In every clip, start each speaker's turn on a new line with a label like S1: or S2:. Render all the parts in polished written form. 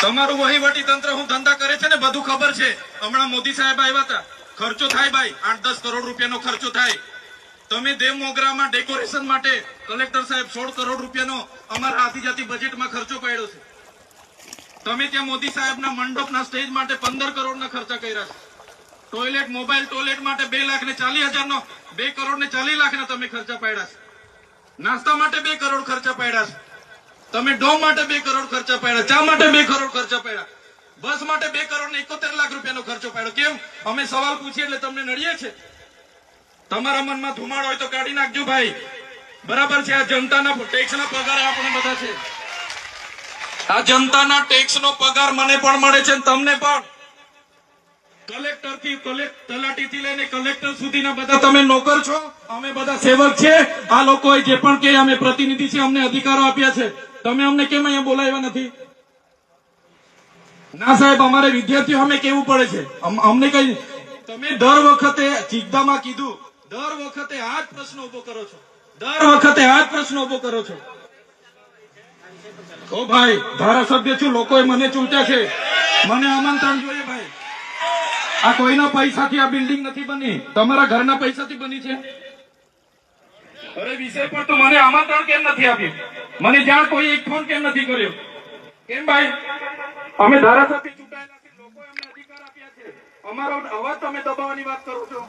S1: તમારું વહીવટી તંત્ર હું ધંધા કરે છે ને બધું ખબર છે। હમણાં મોદી સાહેબ આવ્યા હતા, ખર્ચો થાય ભાઈ, 8-10 કરોડ રૂપિયાનો ખર્ચો થાય। તમે દેવ મોગરામાં ડેકોરેશન માટે કલેક્ટર સાહેબ 16 કરોડ રૂપિયાનો અમારા આદિજાતિ બજેટમાં ખર્ચો પાડ્યો છે। તમે ત્યાં મોદી સાહેબના મંડપના સ્ટેજ માટે 15 કરોડના ખર્ચા કર્યા છે। ટોયલેટ, મોબાઈલ ટોયલેટ માટે 2,40,000નો 2 કરોડ ને 40 લાખના તમે ખર્ચા પાડ્યા છે। નાસ્તા માટે 2 કરોડ ખર્ચા પાડ્યા છે। તમે ડોમ માટે 2 કરોડ ખર્ચા પાડ્યા, ચા માટે 2 કરોડ ખર્ચા પાડ્યા, બસ માટે 2 કરોડ ને 71 લાખ રૂપિયાનો ખર્ચો પાડ્યો। કેમ? અમે સવાલ પૂછીએ એટલે તમને નડીએ છે? તમારા મનમાં ધુમાડો હોય તો કાઢી નાખજો ભાઈ, બરાબર છે? આ જનતાના ટેક્સના પગાર આપણે બધા છે, આ જનતાના ટેક્સનો પગાર મને પણ મળે છે, તમને પણ। કલેક્ટર થી તલાટી થી લઈને કલેક્ટર સુધીના બધા તમે નોકર છો, અમે બધા સેવક છે। આ લોકોએ જે પણ કે અમે પ્રતિનિધિ છે, અમને અધિકારો આપ્યા છે, તમે અમને કેમ અહીંયા બોલાવ્યા નથી? ના સાહેબ, અમારે વિદ્યાર્થીઓ અમે કેવું પડે છે, અમને કઈ? તમે દર વખતે ચિકદામાં કીધું, દર વખતે આ જ પ્રશ્ન ઉભો કરો છો, દર વખતે આ જ પ્રશ્ન ઉભો કરો છો। ઓ ભાઈ, ધારાસભ્ય છું, લોકોએ મને ચૂંટ્યા છે, મને આમંત્રણ જોઈએ ભાઈ। આ કોઈના પૈસાથી આ બિલ્ડિંગ નથી બની, તમારા ઘરના પૈસાથી બની છે। અરે વિષય પર તો મને આમંત્રણ કેમ નથી આપ્યું? મને જાણ કોઈ એક ફોન કેમ નથી કર્યો? કેમ ભાઈ? અમે ધારાસભ્ય ચૂંટાયેલા છે, લોકોએ અમને અધિકાર આપ્યા છે, અમારો અવાજ તમે દબાવવાની વાત કરો છો।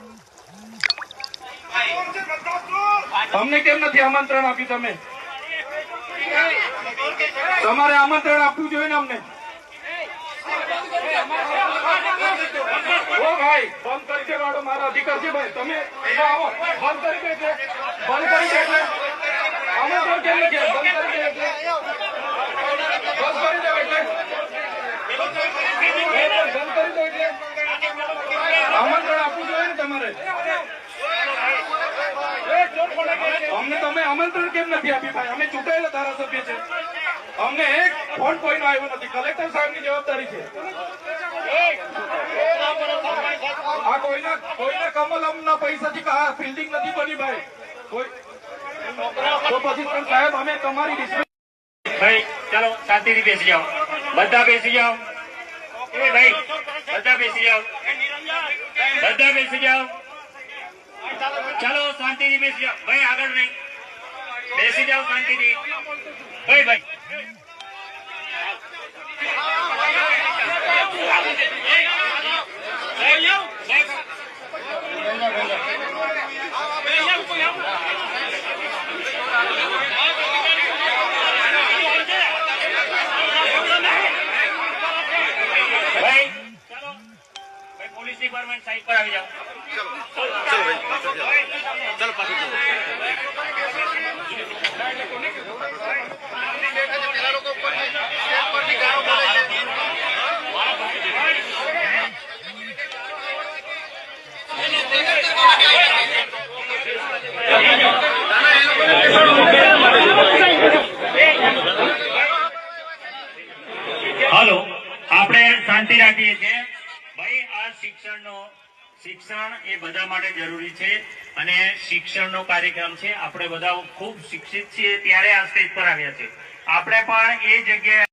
S1: અમને કેમ નથી આમંત્રણ આપ્યું? તમે તમારે આમંત્રણ આપવું જોઈએ ને અમને। ઓ ભાઈ, બંધ કરી દે વાળો, મારો અધિકાર છે ભાઈ, તમે આવો, બંધ કરી દે એટલે આમંત્રણ કેમ નથી? બંધ કરી દે એટલે બંધ કરી દો એટલે આમંત્રણ આપવું જોઈએ ને તમારે। અમને તમે આમંત્રણ કેમ નથી આપ્યું ભાઈ? અમે ચૂંટાયેલા ધારાસભ્ય છે, અમને એક ફોન કોઈનો આવ્યો નથી, કલેક્ટર સાહેબની જવાબદારી છે। આ કોઈના કમલમના પૈસાથી આ બિલ્ડિંગ નથી બની ભાઈ, તો પછી પણ સાહેબ અમે તમારી
S2: ભાઈ ચાલો શાંતિથી બેસી જાઓ, બધા બેસી જાઓ। એ ભાઈ બધા બેસી જાઓ, બધા બેસી જાઓ, ચાલો શાંતિથી બેસી જાઓ ભાઈ, આગળ નહીં, બેસી જાઓ શાંતિથી ભાઈ। ભાઈ પોલીસ ડિપાર્ટમેન્ટ સાઈડ પર આવી જાઓ। ચલો પાછું હાલો, આપણે શાંતિ રાખીએ છીએ ભાઈ। આ શિક્ષણ એ બધા માટે જરૂરી છે અને શિક્ષણનો કાર્યક્રમ છે। આપણે બધા ખૂબ શિક્ષિત છીએ ત્યારે આ સ્ટેજ પર આવ્યા છે, આપણે પણ એ જગ્યાએ